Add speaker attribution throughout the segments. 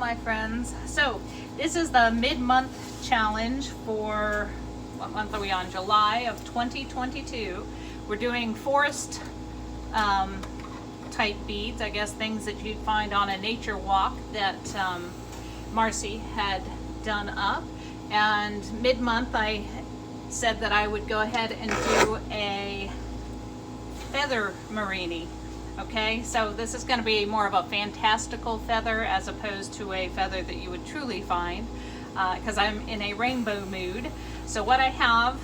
Speaker 1: my friends. So this is the mid-month challenge for, what month are we on? July of 2022. We're doing forest type beads, I guess things that you'd find on a nature walk that Marcy had done up. And mid-month I said that I would go ahead and do a Feather Murrini. Okay, so this is going to be more of a fantastical feather as opposed to a feather that you would truly find, because I'm in a rainbow mood. So what I have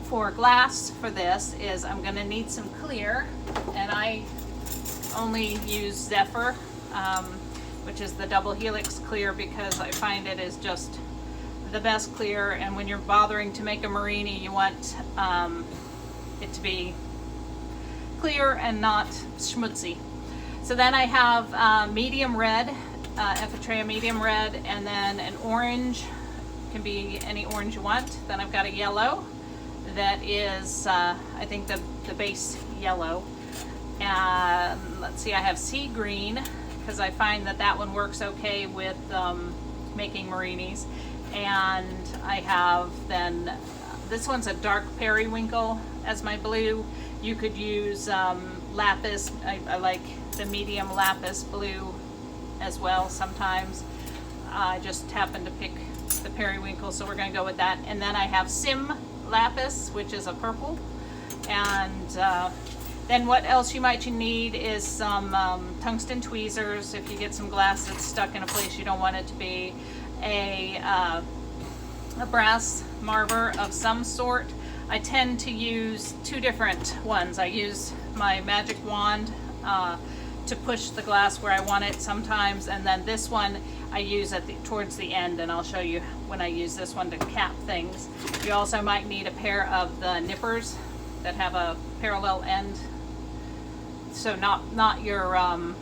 Speaker 1: for glass for this is I'm going to need some clear, and I only use Zephyr, which is the double helix clear, because I find it is just the best clear, and when you're bothering to make a Murrini, you want it to be clear and not schmutzy. So then I have medium red, Ephitrea medium red, and then an orange, can be any orange you want. Then I've got a yellow that is, I think the base yellow. And let's see, I have sea green, because I find that one works okay with making Murrinis. And I have then, this one's a dark periwinkle as my blue. You could use lapis. I like the medium lapis blue as well sometimes. I just happen to pick the periwinkle, so we're going to go with that. And then I have sim lapis, which is a purple. And then what else you might need is some tungsten tweezers if you get some glass that's stuck in a place you don't want it to be. A brass marver of some sort. I tend to use two different ones. I use my magic wand to push the glass where I want it sometimes, and then this one I use towards the end, and I'll show you when I use this one to cap things. You also might need a pair of the nippers that have a parallel end. So not your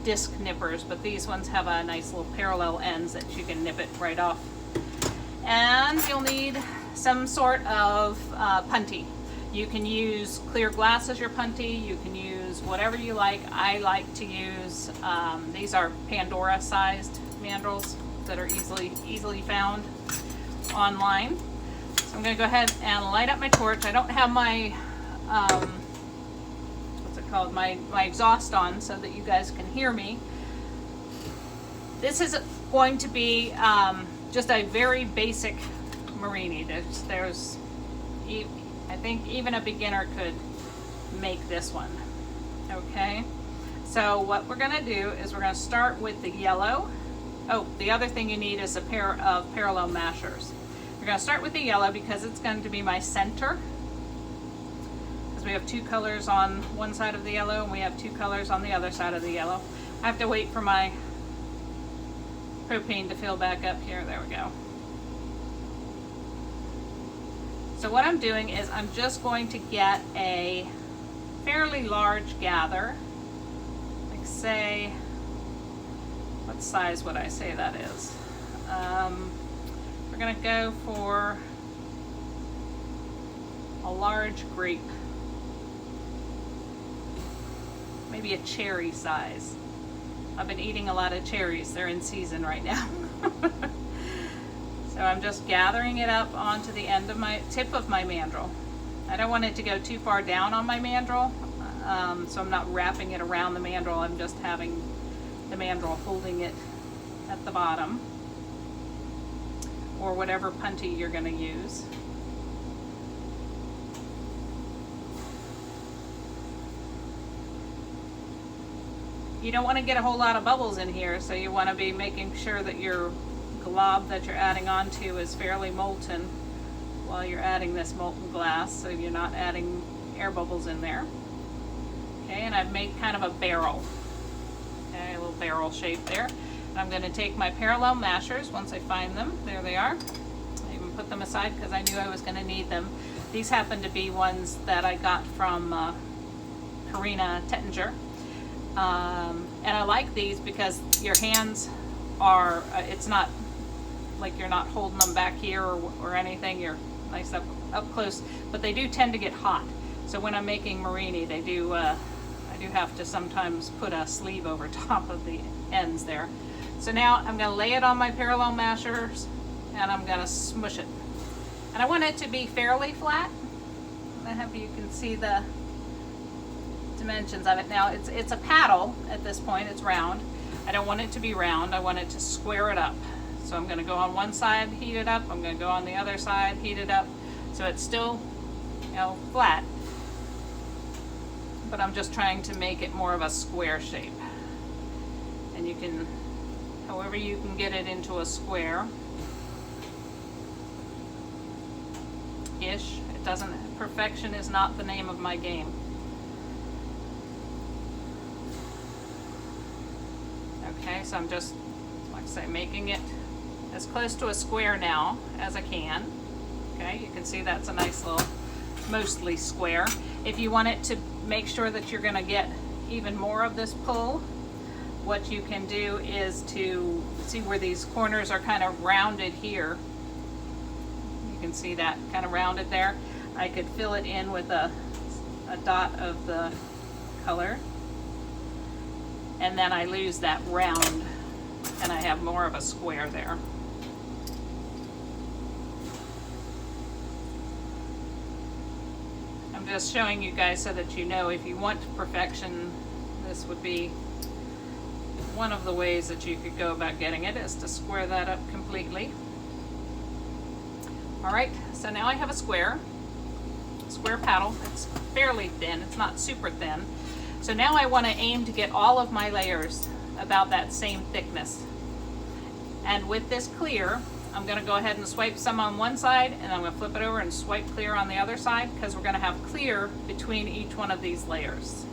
Speaker 1: disc nippers, but these ones have a nice little parallel ends that you can nip it right off. And you'll need some sort of punty. You can use clear glass as your punty. You can use whatever you like. I like to use, these are Pandora sized mandrels that are easily found online. So I'm going to go ahead and light up my torch. I don't have my, what's it called, my exhaust on so that you guys can hear me. This is going to be just a very basic Murrini. There's, I think even a beginner could make this one. Okay, so what we're going to do is we're going to start with the yellow. Oh, the other thing you need is a pair of parallel mashers. We're going to start with the yellow because it's going to be my center, because we have two colors on one side of the yellow and we have two colors on the other side of the yellow. I have to wait for my propane to fill back up here. There we go. So what I'm doing is I'm just going to get a fairly large gather, like say, what size would I say that is? We're going to go for a large grape, maybe a cherry size. I've been eating a lot of cherries. They're in season right now. So I'm just gathering it up onto the end of my tip of my mandrel. I don't want it to go too far down on my mandrel, so I'm not wrapping it around the mandrel. I'm just having the mandrel holding it at the bottom, or whatever punty you're going to use. You don't want to get a whole lot of bubbles in here, so you want to be making sure that your glob that you're adding onto is fairly molten while you're adding this molten glass, so you're not adding air bubbles in there. Okay, and I've made kind of a barrel. Okay, a little barrel shape there. And I'm going to take my parallel mashers once I find them. There they are. I even put them aside because I knew I was going to need them. These happen to be ones that I got from Karina Tettinger. And I like these because your hands are, it's not like you're not holding them back here or anything. You're nice up close, but they do tend to get hot. So when I'm making Murrini, they do, I do have to sometimes put a sleeve over top of the ends there. So now I'm going to lay it on my parallel mashers and I'm going to smush it. And I want it to be fairly flat. I hope you can see the dimensions of it. Now it's a paddle at this point, it's round. I don't want it to be round, I want it to square it up. So I'm going to go on one side, heat it up, I'm going to go on the other side, heat it up. So it's still, you know, flat. But I'm just trying to make it more of a square shape. And you can, however you can get it into a square. Ish. It doesn't, perfection is not the name of my game. Okay, so I'm just, like I say, making it as close to a square now as I can. Okay, you can see that's a nice little, mostly square. If you want it to make sure that you're going to get even more of this pull, what you can do is to see where these corners are kind of rounded here. You can see that kind of rounded there. I could fill it in with a dot of the color, and then I lose that round and I have more of a square there. I'm just showing you guys so that you know, if you want perfection, this would be one of the ways that you could go about getting it, is to square that up completely. Alright, so now I have a square paddle. It's fairly thin, it's not super thin. So now I want to aim to get all of my layers about that same thickness. And with this clear, I'm going to go ahead and swipe some on one side, and I'm going to flip it over and swipe clear on the other side, because we're going to have clear between each one of these layers.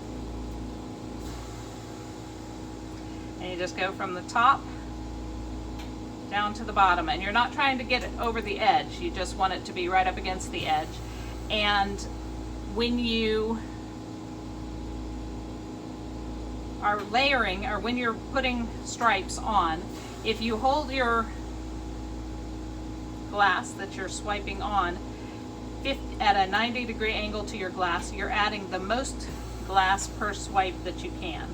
Speaker 1: And you just go from the top down to the bottom, and you're not trying to get it over the edge, you just want it to be right up against the edge. And when you are layering, or when you're putting stripes on, if you hold your glass that you're swiping on at a 90-degree angle to your glass, you're adding the most glass per swipe that you can.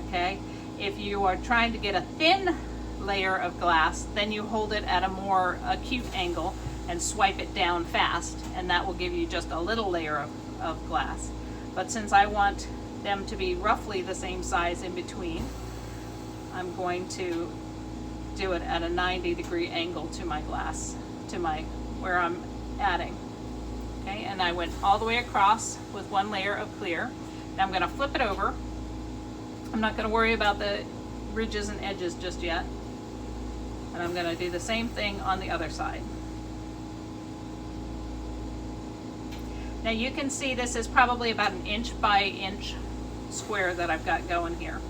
Speaker 1: Okay? If you are trying to get a thin layer of glass, then you hold it at a more acute angle and swipe it down fast, and that will give you just a little layer of glass. But since I want them to be roughly the same size in between, I'm going to do it at a 90-degree angle to my glass, to my where I'm adding. Okay, and I went all the way across with one layer of clear. Now I'm going to flip it over. I'm not going to worry about the ridges and edges just yet. And I'm going to do the same thing on the other side. Now you can see this is probably about an inch by inch square that I've got going here.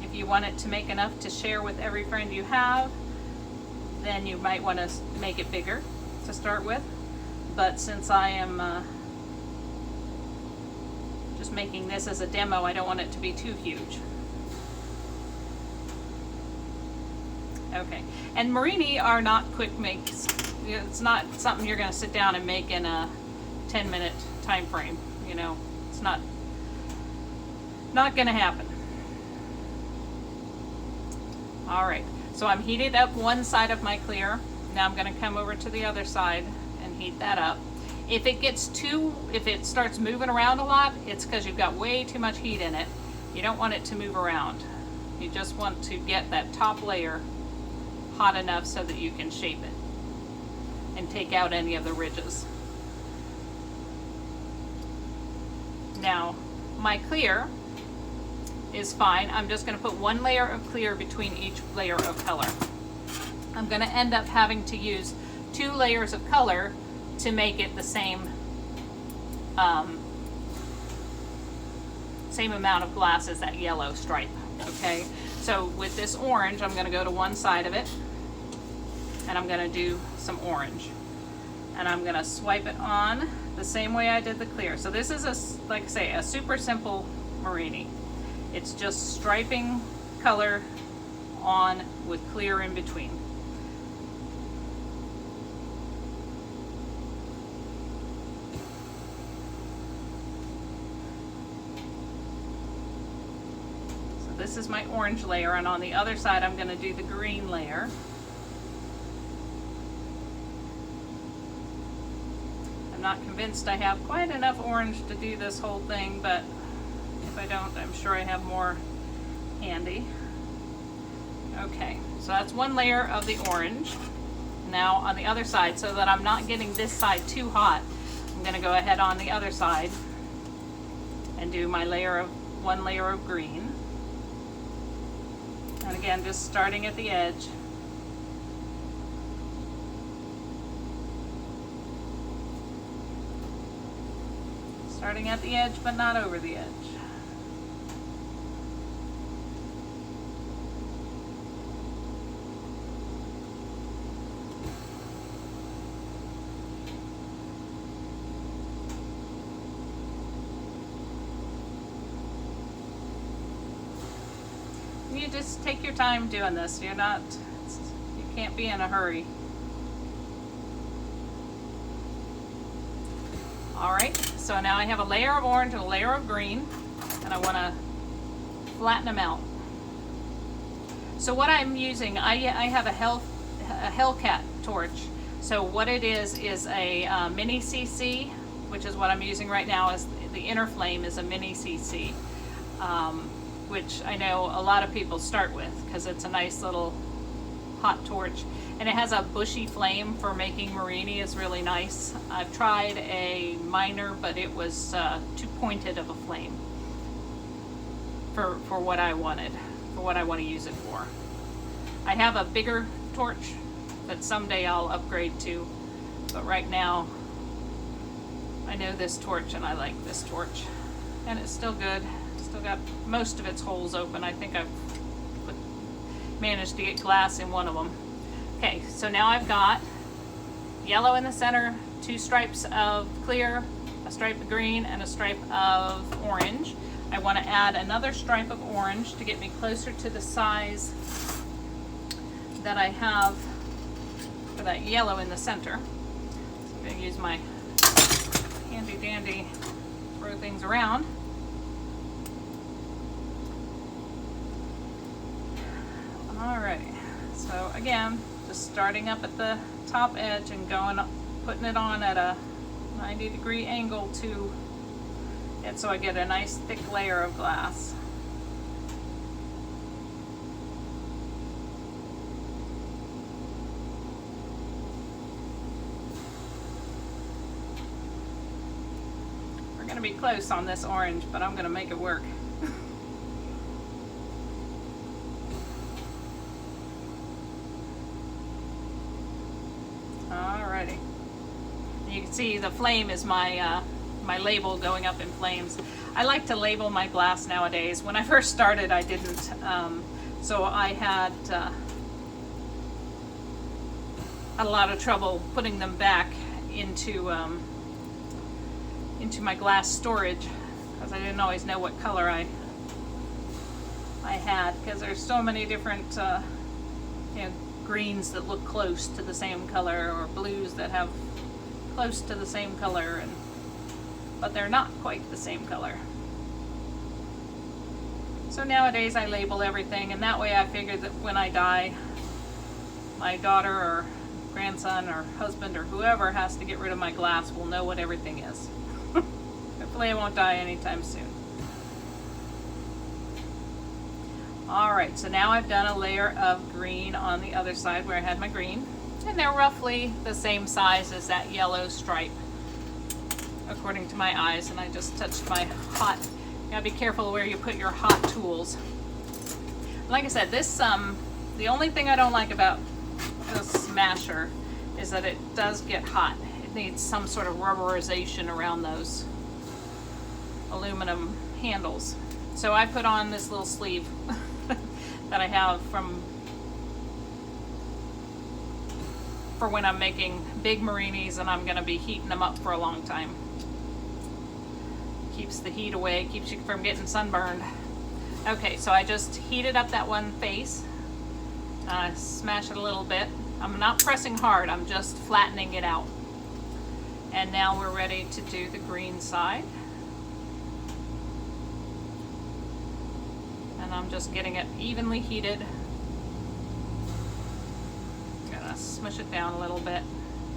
Speaker 1: If you want it to make enough to share with every friend you have, then you might want to make it bigger to start with. But since I am just making this as a demo, I don't want it to be too huge. Okay, and Murrini are not quick makes. It's not something you're going to sit down and make in a 10-minute time frame. You know, it's not going to happen. All right, so I'm heated up one side of my clear. Now I'm going to come over to the other side and heat that up. If it starts moving around a lot, it's because you've got way too much heat in it. You don't want it to move around. You just want to get that top layer hot enough so that you can shape it and take out any of the ridges. Now, my clear is fine. I'm just going to put one layer of clear between each layer of color. I'm going to end up having to use 2 layers of color to make it the same amount of glass as that yellow stripe. Okay, so with this orange, I'm going to go to one side of it and I'm going to do some orange, and I'm going to swipe it on the same way I did the clear. So this is like I say, a super simple Murrini. It's just striping color on with clear in between. So this is my orange layer, and on the other side I'm going to do the green layer. I'm not convinced I have quite enough orange to do this whole thing, but if I don't, I'm sure I have more handy. Okay, so that's one layer of the orange. Now on the other side, so that I'm not getting this side too hot, I'm going to go ahead on the other side and do my one layer of green. And again, just starting at the edge. Starting at the edge, but not over the edge. You just take your time doing this. You can't be in a hurry. Alright, so now I have a layer of orange and a layer of green, and I want to flatten them out. So what I'm using, I have a Hellcat torch. So what it is a mini CC, which is what I'm using right now. Is the inner flame is a mini CC. Which I know a lot of people start with because it's a nice little hot torch, and it has a bushy flame for making Murrini. Is really nice. I've tried a minor, but it was too pointed of a flame for what I wanted, for what I want to use it for. I have a bigger torch that someday I'll upgrade to, but right now I know this torch and I like this torch, and it's still good. Still got most of its holes open. I think I've managed to get glass in one of them. Okay, so now I've got yellow in the center, 2 stripes of clear, a stripe of green, and a stripe of orange. I want to add another stripe of orange to get me closer to the size that I have for that yellow in the center. So I'm going to use my handy dandy throw things around. Alright, so again, just starting up at the top edge and putting it on at a 90-degree angle to it, so I get a nice thick layer of glass. We're going to be close on this orange, but I'm going to make it work. Alrighty. You can see the flame is my my label going up in flames. I like to label my glass nowadays. When I first started, I didn't. So I had a lot of trouble putting them back into my glass storage because I didn't always know what color I had, because there's so many different greens that look close to the same color, or blues that have close to the same color, but they're not quite the same color. So nowadays I label everything, and that way I figure that when I die, my daughter or grandson or husband or whoever has to get rid of my glass will know what everything is. Hopefully I won't die anytime soon. Alright, so now I've done a layer of green on the other side where I had my green, and they're roughly the same size as that yellow stripe according to my eyes, and I just touched my hot. You gotta be careful where you put your hot tools. Like I said, this the only thing I don't like about this smasher is that it does get hot. It needs some sort of rubberization around those aluminum handles. So I put on this little sleeve that I have for when I'm making big Murrinis and I'm going to be heating them up for a long time. Keeps the heat away, keeps you from getting sunburned. Okay, so I just heated up that one face. Smash it a little bit. I'm not pressing hard, I'm just flattening it out. And now we're ready to do the green side. And I'm just getting it evenly heated. I'm gonna smush it down a little bit,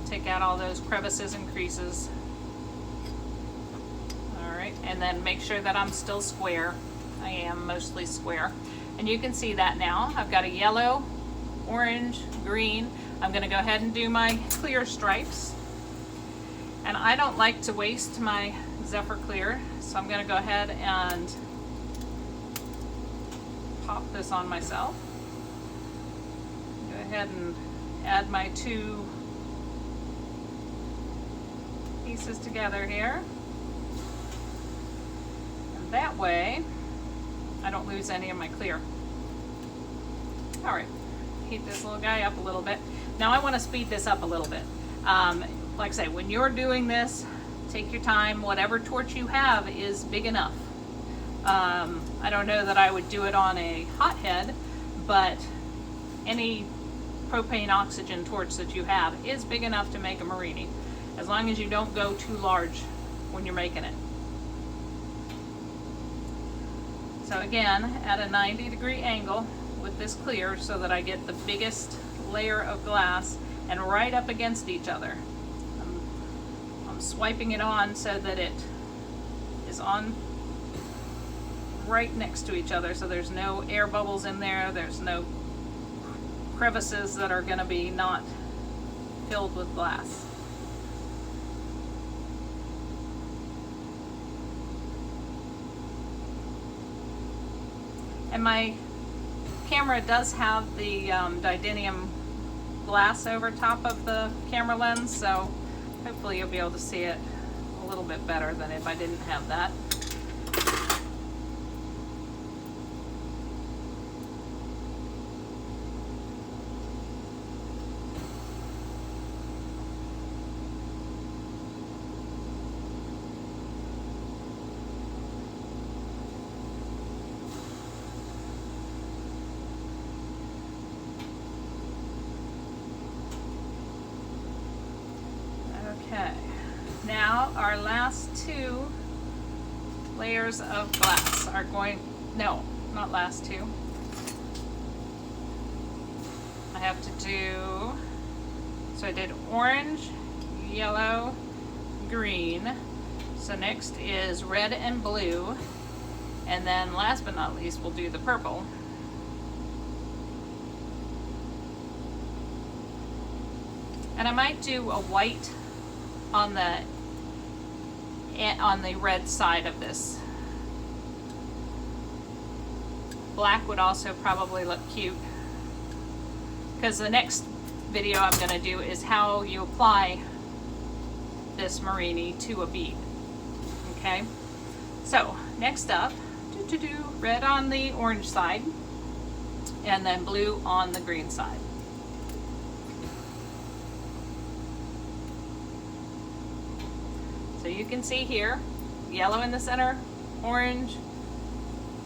Speaker 1: take out all those crevices and creases. All right, and then make sure that I'm still square. I am mostly square. And you can see that now. I've got a yellow, orange, green. I'm gonna go ahead and do my clear stripes. And I don't like to waste my Zephyr Clear, so I'm gonna go ahead and pop this on myself. Go ahead and add my two pieces together here. And that way, I don't lose any of my clear. All right, heat this little guy up a little bit. Now I want to speed this up a little bit. Like I say, when you're doing this, take your time. Whatever torch you have is big enough. I don't know that I would do it on a hothead, but any propane oxygen torch that you have is big enough to make a Murrini, as long as you don't go too large when you're making it. So again, at a 90-degree angle with this clear so that I get the biggest layer of glass and right up against each other. I'm swiping it on so that it is on right next to each other, so there's no air bubbles in there, there's no crevices that are going to be not filled with glass. And my camera does have the Didinium glass over top of the camera lens, so hopefully you'll be able to see it a little bit better than if I didn't have that. Okay, now our last two layers of glass are going, no, not last two. I have to do, so I did orange, yellow, green. So next is red and blue. And then last but not least, we'll do the purple. And I might do a white on the red side of this. Black would also probably look cute, because the next video I'm going to do is how you apply this Murrini to a bead. Okay, so next up, red on the orange side and then blue on the green side. So you can see here, yellow in the center, orange.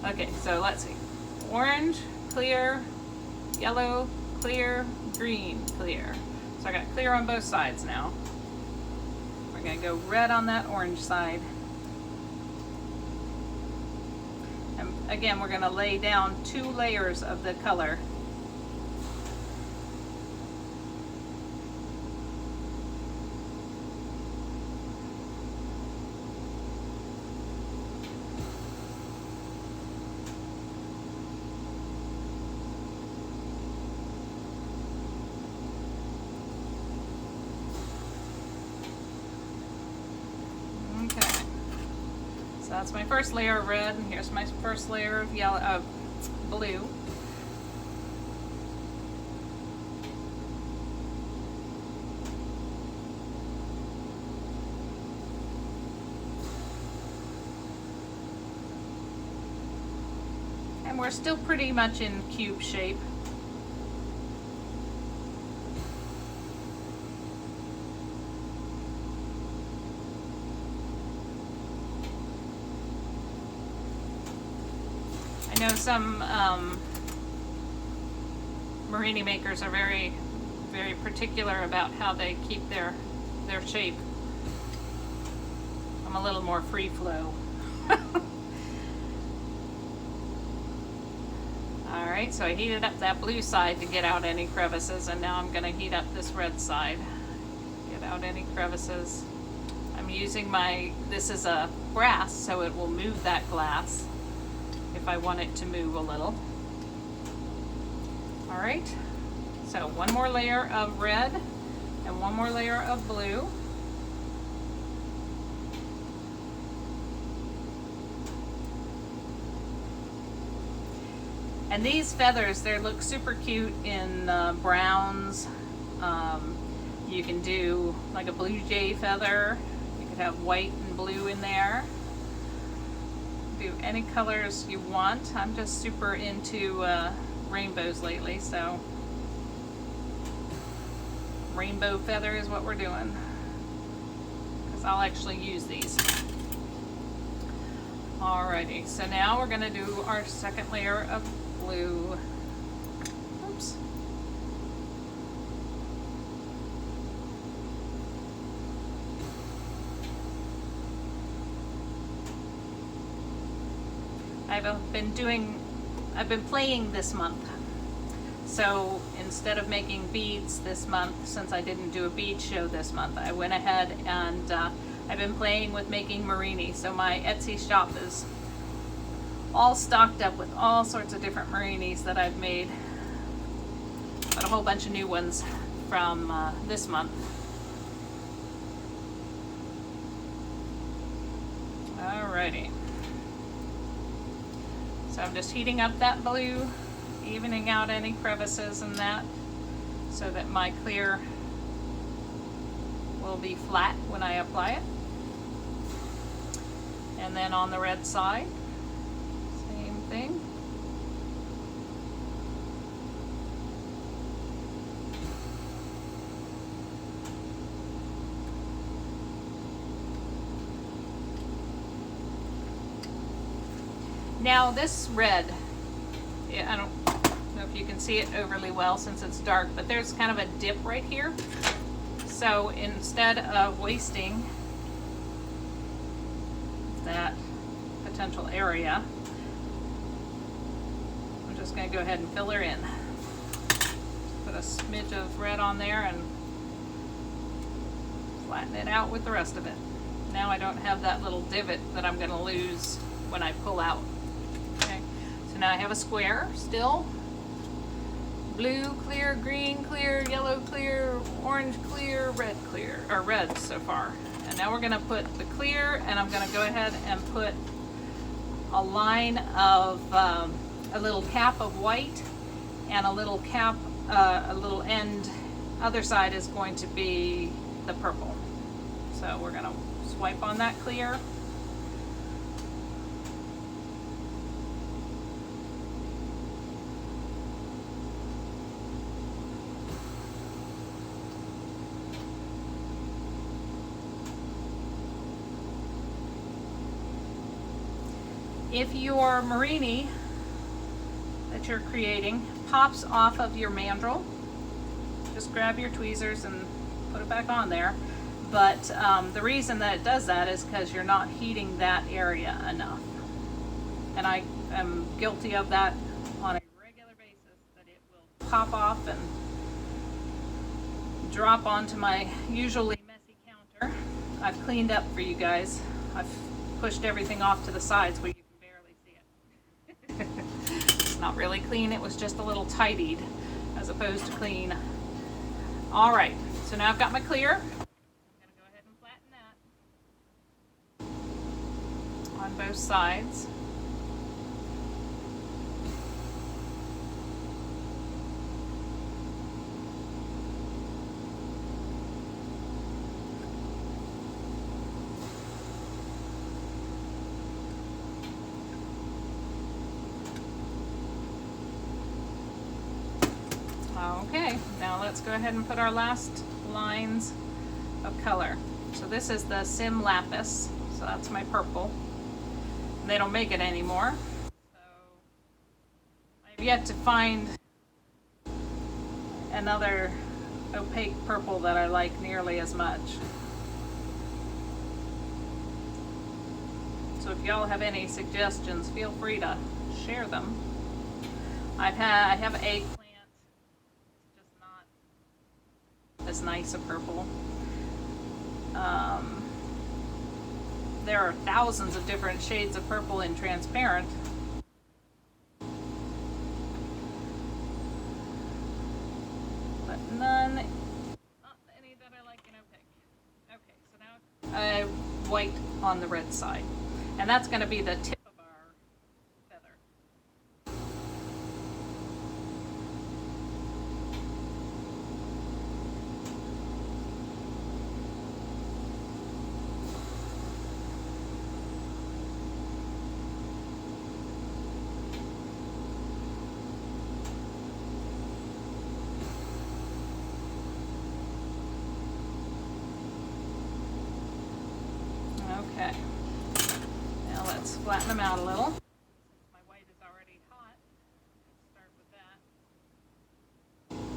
Speaker 1: Okay, so let's see. Orange, clear, yellow, clear, green, clear. So I got clear on both sides now. We're gonna go red on that orange side. And again, we're gonna lay down 2 layers of the color. That's my first layer of red, and here's my first layer of yellow, blue. And we're still pretty much in cube shape. I know some Murrini makers are very, very particular about how they keep their shape. I'm a little more free flow. Alright, so I heated up that blue side to get out any crevices, and now I'm going to heat up this red side. Get out any crevices. I'm using this is a brass, so it will move that glass if I want it to move a little. Alright, so one more layer of red and one more layer of blue. And these feathers, they look super cute in browns. You can do like a blue jay feather. You could have white and blue in there. Do any colors you want. I'm just super into rainbows lately, so rainbow feather is what we're doing. Because I'll actually use these. Alrighty, so now we're going to do our second layer of blue. Oops. I've been playing this month. So instead of making beads this month, since I didn't do a bead show this month, I went ahead and I've been playing with making Murrini. So my Etsy shop is all stocked up with all sorts of different Murrinis that I've made. Got a whole bunch of new ones from this month. Alrighty. So I'm just heating up that blue, evening out any crevices in that, so that my clear will be flat when I apply it. And then on the red side, same thing. Now this red, I don't know if you can see it overly well since it's dark, but there's kind of a dip right here. So instead of wasting that potential area, I'm just going to go ahead and fill her in. Put a smidge of red on there and flatten it out with the rest of it. Now I don't have that little divot that I'm going to lose when I pull out. Okay, so now I have a square still. Blue clear, green clear, yellow clear, orange clear, red clear, or red so far. And now we're going to put the clear, and I'm going to go ahead and put a line of a little cap of white and a little cap, a little end. Other side is going to be the purple. So we're going to swipe on that clear. If your Murrini that you're creating pops off of your mandrel, just grab your tweezers and put it back on there. But the reason that it does that is because you're not heating that area enough. And I am guilty of that on a regular basis, that it will pop off and drop onto my usually messy counter. I've cleaned up for you guys. I've pushed everything off to the sides where you can barely see it. It's not really clean, it was just a little tidied as opposed to clean. Alright, so now I've got my clear. I'm going to go ahead and flatten that on both sides. Okay, now let's go ahead and put our last lines of color. So this is the Sim Lapis, so that's my purple. They don't make it anymore. So I've yet to find another opaque purple that I like nearly as much. So if y'all have any suggestions, feel free to share them. I have an eggplant. It's just not as nice a purple. There are thousands of different shades of purple in transparent. But none, not any that I like in opaque. Okay, so now white on the red side. And that's going to be the tip of our feather. Okay, now let's flatten them out a little. Since my white is already hot, let's start with that.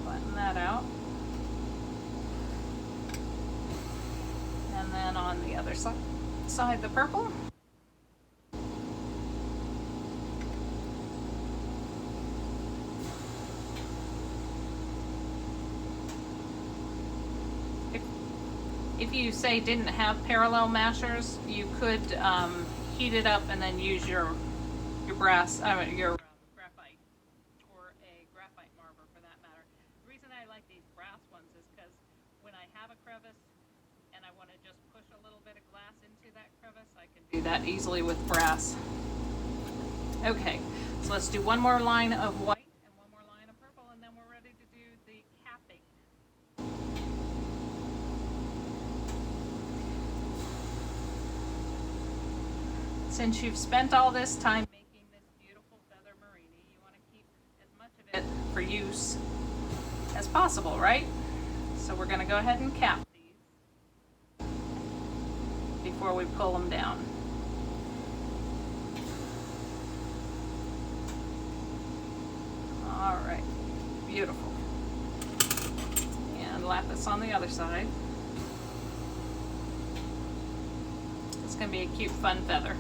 Speaker 1: Flatten that out. And then on the other side, the purple. If you say didn't have parallel mashers, you could heat it up and then use your brass, your graphite, or a graphite marber for that matter. The reason I like these brass ones is because when I have a crevice and I want to just push a little bit of glass into that crevice, I can do that easily with brass. Okay, so let's do one more line of white and one more line of purple, and then we're ready to do the capping. Since you've spent all this time making this beautiful Feather Murrini, you want to keep as much of it for use as possible, right? So we're going to go ahead and cap these before we pull them down. All right, beautiful. And lap this on the other side. It's going to be a cute, fun feather.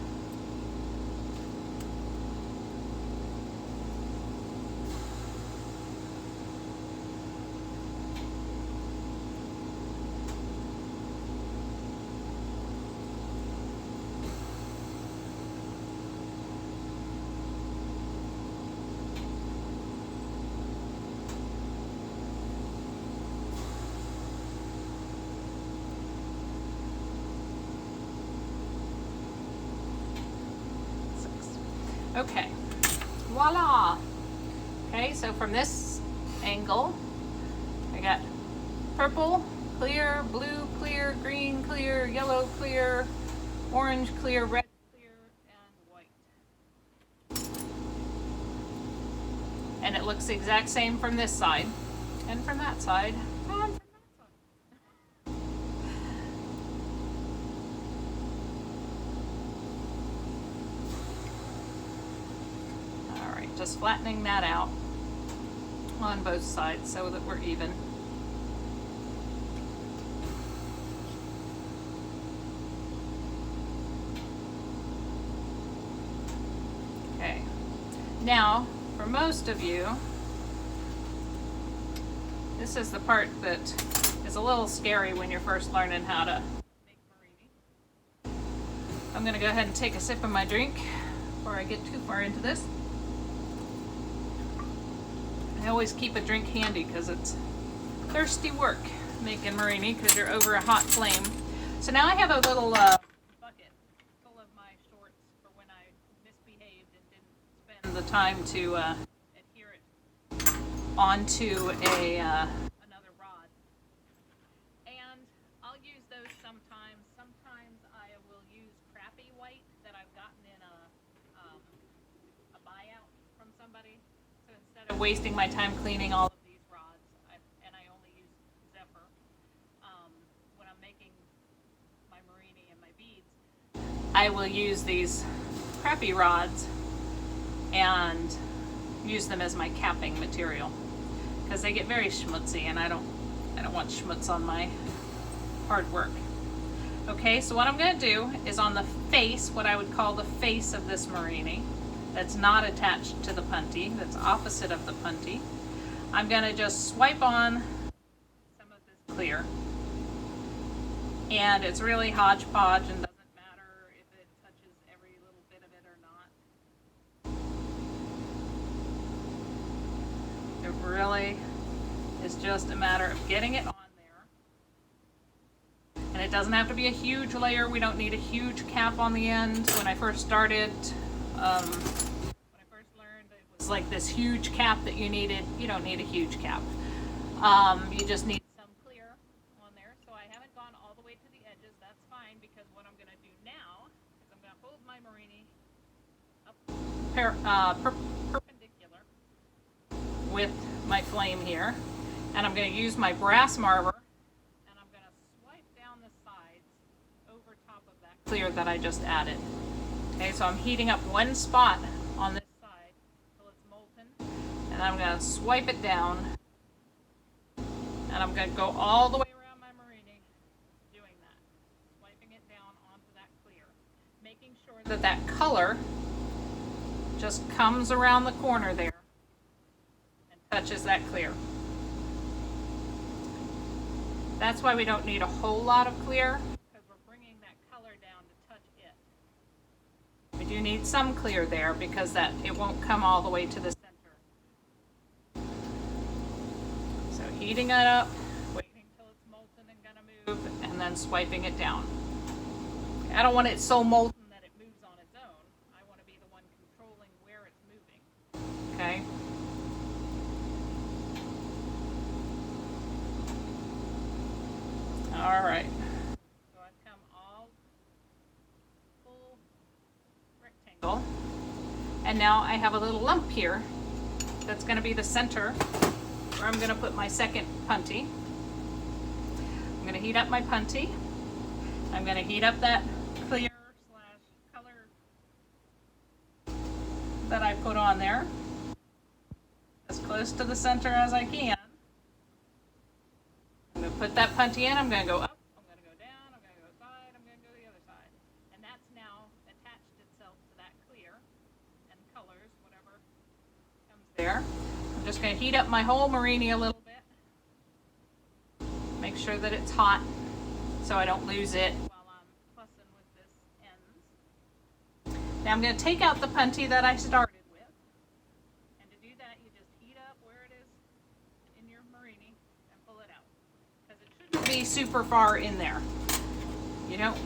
Speaker 1: Okay, voila. Okay, so from this angle, I got purple, clear, blue, clear, green, clear, yellow, clear, orange, clear, red, clear, and white. And it looks the exact same from this side, and from that side, and from that side. Just flattening that out on both sides so that we're even. Okay, now for most of you, this is the part that is a little scary when you're first learning how to make Murrini. I'm going to go ahead and take a sip of my drink before I get too far into this. I always keep a drink handy because it's thirsty work making Murrini because you're over a hot flame. So now I have a little bucket full of my shorts for when I misbehaved and didn't spend the time to adhere it onto another rod. And I'll use those sometimes. Sometimes I will use crappy white that I've gotten in a buyout from somebody. So instead of wasting my time cleaning all of these rods, and I only use Zephyr, when I'm making my Murrini and my beads, I will use these crappy rods and use them as my capping material because they get very schmutzy, and I don't want schmutz on my hard work. Okay, so what I'm going to do is on the face, what I would call the face of this Murrini, that's not attached to the punty, that's opposite of the punty, I'm going to just swipe on some of this clear. And it's really hodgepodge and doesn't matter if it touches every little bit of it or not. It really is just a matter of getting it on there. And it doesn't have to be a huge layer. We don't need a huge cap on the end. When I first started, when I first learned, it was like this huge cap that you needed. You don't need a huge cap. You just need some clear on there. So I haven't gone all the way to the edges. That's fine, because what I'm going to do now is I'm going to hold my Murrini up perpendicular with my flame here. And I'm going to use my brass marver, and I'm going to swipe down the sides over top of that clear that I just added. Okay, so I'm heating up one spot on this side until it's molten, and I'm going to swipe it down, and I'm going to go all the way around my Murrini doing that, swiping it down onto that clear, making sure that that color just comes around the corner there and touches that clear. That's why we don't need a whole lot of clear, because we're bringing that color down to touch it. We do need some clear there because that it won't come all the way to the center. So heating it up, waiting till it's molten and gonna move, and then swiping it down. I don't want it so molten that it moves on its own. I want to be the one controlling where it's moving. Okay? All right, so I've come all full rectangle, and now I have a little lump here that's going to be the center where I'm going to put my second punty. I'm going to heat up my punty. I'm going to heat up that clear / color that I put on there as close to the center as I can. I'm going to put that punty in, I'm going to go up, I'm going to go down, I'm going to go side, I'm going to go to the other side. And that's now attached itself to that clear and colors, whatever comes there. I'm just going to heat up my whole Murrini a little bit. Make sure that it's hot so I don't lose it while I'm fussing with this ends. Now I'm going to take out the punty that I started with. And to do that, you just heat up where it is in your Murrini and pull it out. Be super far in there. You don't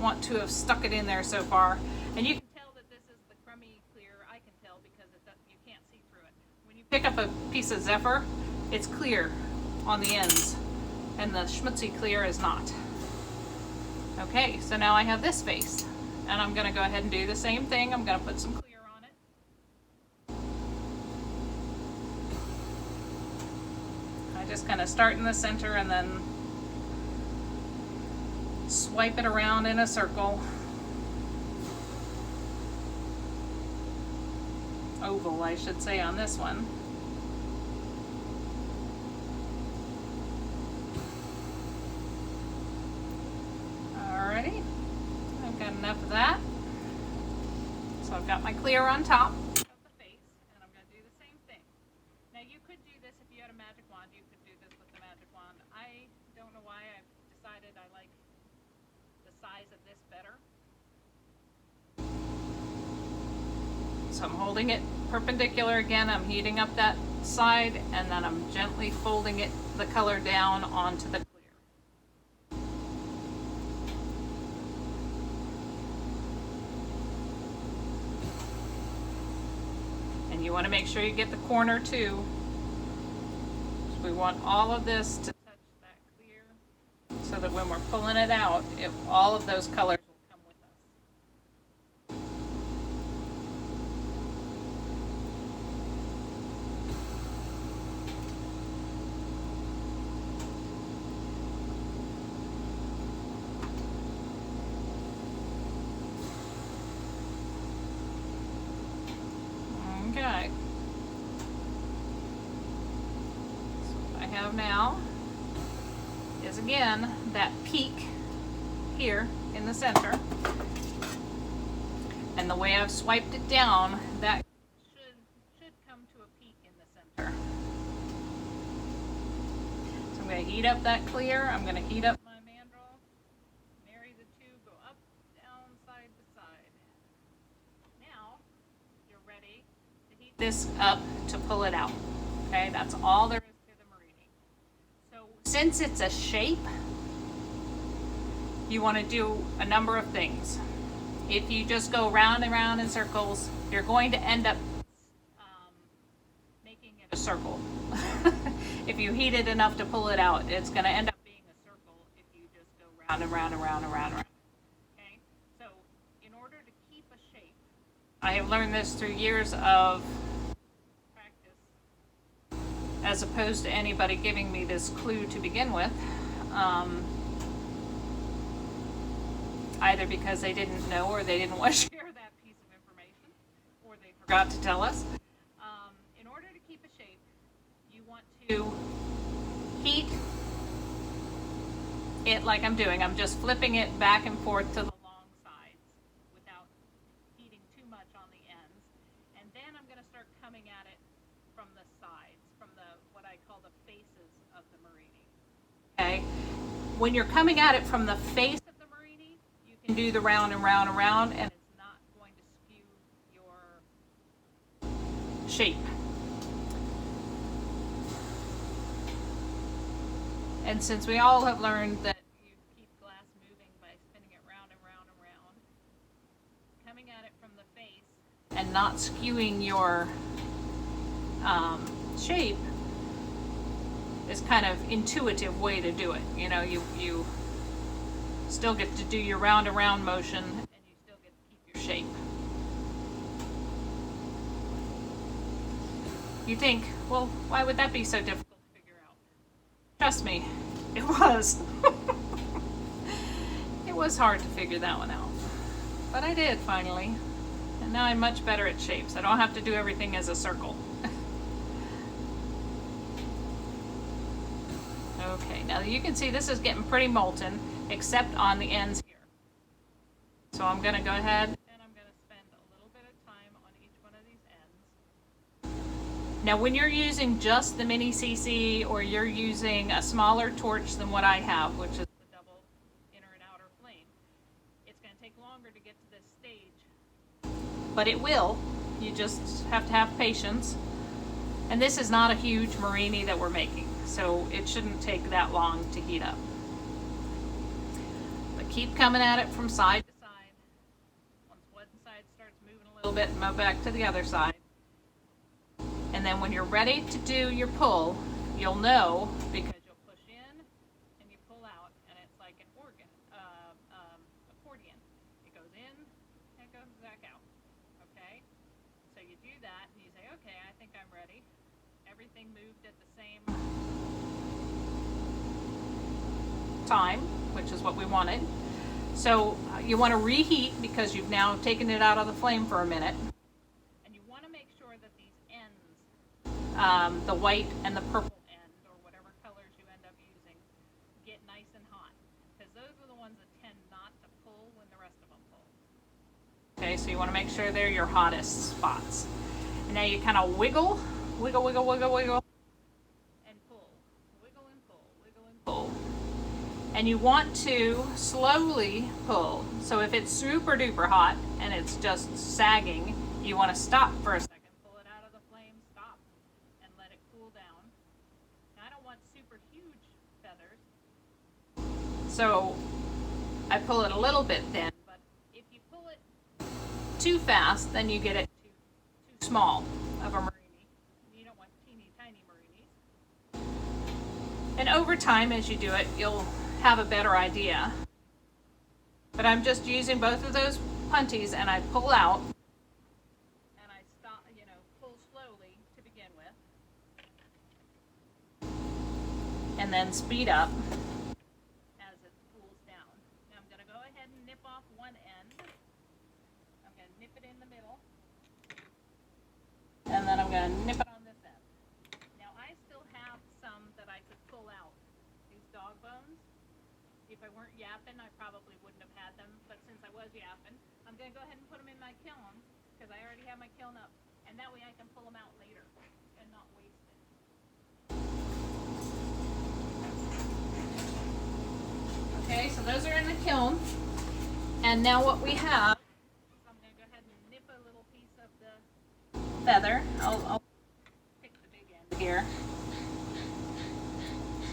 Speaker 1: want to have stuck it in there so far. And you can tell that this is the crummy clear. I can tell because you can't see through it. When you pick up a piece of Zephyr, it's clear on the ends, and the schmutzy clear is not. Okay, so now I have this face, and I'm going to go ahead and do the same thing. I'm going to put some clear on it. I just kind of start in the center and then swipe it around in a circle. Oval, I should say, on this one. Alrighty, I've got enough of that. So I've got my clear on top of the face, and I'm going to do the same thing. Now you could do this if you had a magic wand. You could do this with the magic wand. I don't know why. I've decided I like the size of this better. So I'm holding it perpendicular again. I'm heating up that side, and then I'm gently folding it, the color down onto the clear. And you want to make sure you get the corner too. So we want all of this to touch that clear, so that when we're pulling it out, all of those colors will come with us. Okay. So what I have now is again that peak here in the center. And the way I've swiped it down, that should come to a peak in the center. So I'm going to heat up that clear. I'm going to heat up my mandrel, marry the two, go up, down, side to side. Now you're ready to heat this up to pull it out. Okay, that's all there is to the Murrini. So since it's a shape, you want to do a number of things. If you just go round and round in circles, you're going to end up making it a circle. If you heat it enough to pull it out, it's going to end up being a circle if you just go round and round and round and round and round. Okay? So in order to keep a shape, I have learned this through years of practice, as opposed to anybody giving me this clue to begin with. Either because they didn't know or they didn't want to share that piece of information, or they forgot to tell us. In order to keep a shape, you want to heat it like I'm doing. I'm just flipping it back and forth to the long sides without heating too much on the ends. And then I'm going to start coming at it from the sides, from what I call the faces of the Murrini. Okay? When you're coming at it from the face of the Murrini, you can do the round and round and round, and it's not going to skew your shape. And since we all have learned that you keep glass moving by spinning it round and round and round, coming at it from the face and not skewing your shape is kind of intuitive way to do it. You know, you still get to do your round and round motion, and you still get to keep your shape. You think, well, why would that be so difficult to figure out? Trust me, it was. It was hard to figure that one out. But I did finally. And now I'm much better at shapes. I don't have to do everything as a circle. Okay, now you can see this is getting pretty molten, except on the ends here. So I'm going to go ahead and I'm going to spend a little bit of time on each one of these ends. Now when you're using just the mini CC, or you're using a smaller torch than what I have, which is the double inner and outer flame, it's going to take longer to get to this stage. But it will. You just have to have patience. And this is not a huge Murrini that we're making, so it shouldn't take that long to heat up. But keep coming at it from side to side. Once one side starts moving a little bit, move back to the other side. And then when you're ready to do your pull, you'll know because you'll push in and you pull out, and it's like an accordion. It goes in and it goes back out. Okay? So you do that and you say, okay, I think I'm ready. Everything moved at the same time, which is what we wanted. So you want to reheat because you've now taken it out of the flame for a minute. And you want to make sure that these ends, the white and the purple end, or whatever colors you end up using, get nice and hot. Because those are the ones that tend not to pull when the rest of them pull. Okay, so you want to make sure they're your hottest spots. And now you kind of wiggle, wiggle, wiggle, wiggle, wiggle, and pull. Wiggle and pull, wiggle and pull. And you want to slowly pull. So if it's super duper hot and it's just sagging, you want to stop for a second, pull it out of the flame, stop, and let it cool down. Now, I don't want super huge feathers, so I pull it a little bit thin, but if you pull it too fast, then you get it too small of a Murrini. You don't want teeny tiny Murrinis. And over time, as you do it, you'll have a better idea. But I'm just using both of those punties, and I pull out, and I stop, pull slowly to begin with, and then speed up as it cools down. Now I'm going to go ahead and nip off one end. I'm going to nip it in the middle, and then I'm going to nip it on this end. Now I still have some that I could pull out, these dog bones. If if I weren't yapping, I probably wouldn't have had them. But since I was yapping, I'm going to go ahead and put them in my kiln because I already have my kiln up. And that way I can pull them out later and not waste it. Okay, so those are in the kiln. And now what we have, I'm going to go ahead and nip a little piece of the feather. I'll pick the big end here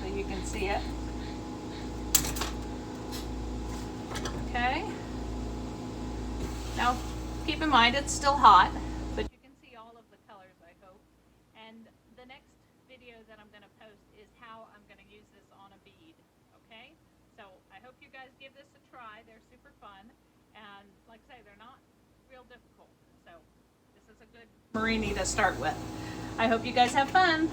Speaker 1: so you can see it. Okay. Now keep in mind it's still hot, but you can see all of the colors, I hope. And the next video that I'm going to post is how I'm going to use this on a bead. Okay? So I hope you guys give this a try. They're super fun. And like I say, they're not real difficult. So this is a good Murrini to start with. I hope you guys have fun.